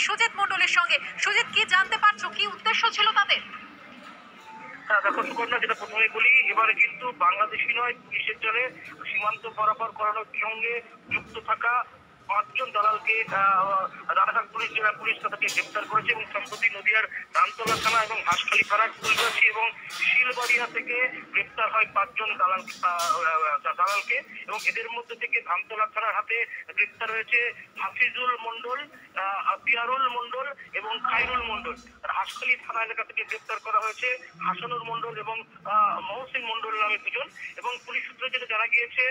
সুজিত মণ্ডলের সঙ্গে। সুজিত, কি জানতে পারছো, কি উদ্দেশ্য ছিল তাদের? হ্যাঁ দেখো সুকন্যা, যেটা প্রথমে বলি, এবারে কিন্তু বাংলাদেশি নয়, পুলিশের জন্য সীমান্ত পারাপার করানোর সঙ্গে যুক্ত থাকা ৫ জন দালালকে রানাঘাট পুলিশ তাদেরকে গ্রেপ্তার করেছে এবং সম্প্রতি নদিয়ার ধানতলা থানা এবং হাঁসখালি থানার ফুলগাছি এবং শিলবাড়িয়া থেকে গ্রেপ্তার হয় ৫ জন দালালকে এবং এদের মধ্যে থেকে ধানতলা থানার হাতে গ্রেপ্তার হয়েছে হাফিজুল মণ্ডল, পিয়ারুল মণ্ডল এবং খাইরুল মণ্ডল। আর হাঁসখালি থানা এলাকা থেকে গ্রেপ্তার করা হয়েছে হাসানুর মণ্ডল এবং মহসিন মণ্ডল নামে দুজন। এবং পুলিশ সূত্রে যেটা জানা গিয়েছে,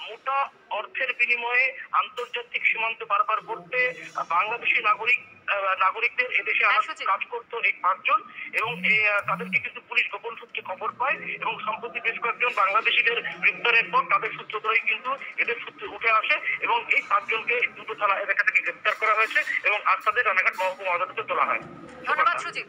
মোটা অর্থের বিনিময়ে আন্তর্জাতিক সীমান্ত পারাপার করতে বাংলাদেশি নাগরিকদের এদেশে কাজ করতো এই ৫ জন এবং তাদেরকে কিন্তু পুলিশ গোপন সূত্রে খবর পায় এবং সম্প্রতি বেশ কয়েকজন বাংলাদেশিদের গ্রেপ্তারের পর তাদের সূত্র ধরেই কিন্তু এদের সূত্রে উঠে আসে এবং এই ৫ জনকে দুটো থানা এলাকা থেকে গ্রেপ্তার করা হয়েছে এবং আজ তাদের রানাঘাট মহকুমা আদালতে তোলা হয়। ধন্যবাদ সুজিত।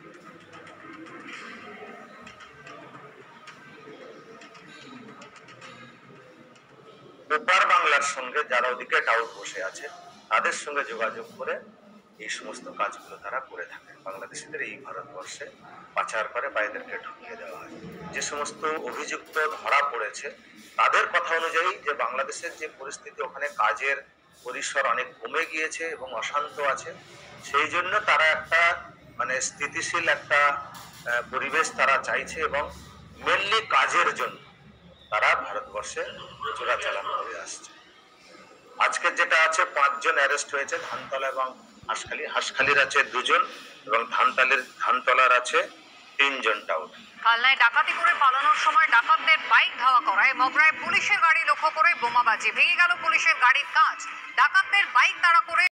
ওপার বাংলার সঙ্গে যারা ওদিকে টাউট বসে আছে তাদের সঙ্গে যোগাযোগ করে এই সমস্ত কাজগুলো তারা করে থাকে। বাংলাদেশিদের এই ভারতবর্ষে পাচার করে বা এদেরকে ঢুকিয়ে দেওয়া হয়। যে সমস্ত অভিযুক্ত ধরা পড়েছে তাদের কথা অনুযায়ী যে বাংলাদেশের যে পরিস্থিতি, ওখানে কাজের পরিসর অনেক কমে গিয়েছে এবং অশান্ত আছে, সেই জন্য তারা একটা স্থিতিশীল একটা পরিবেশ তারা চাইছে এবং মেনলি কাজের জন্য তারা ভারতবর্ষে চোরাচালান করে আসছে। আজকের যেটা আছে ৫ জন অ্যারেস্ট হয়েছে, ধানতলা এবং হাঁসখালির আছে ২ জন এবং ধানতলার আছে ৩ জন টাউট। কালনায় ডাকাতি করে পালানোর সময় ডাকাতদের বাইক ধাওয়া করায় মগরায় পুলিশের গাড়ি লক্ষ্য করে বোমাবাজি, ভেঙে গেল পুলিশের গাড়ির কাঁচ। ডাকাতদের বাইক তাড়া করে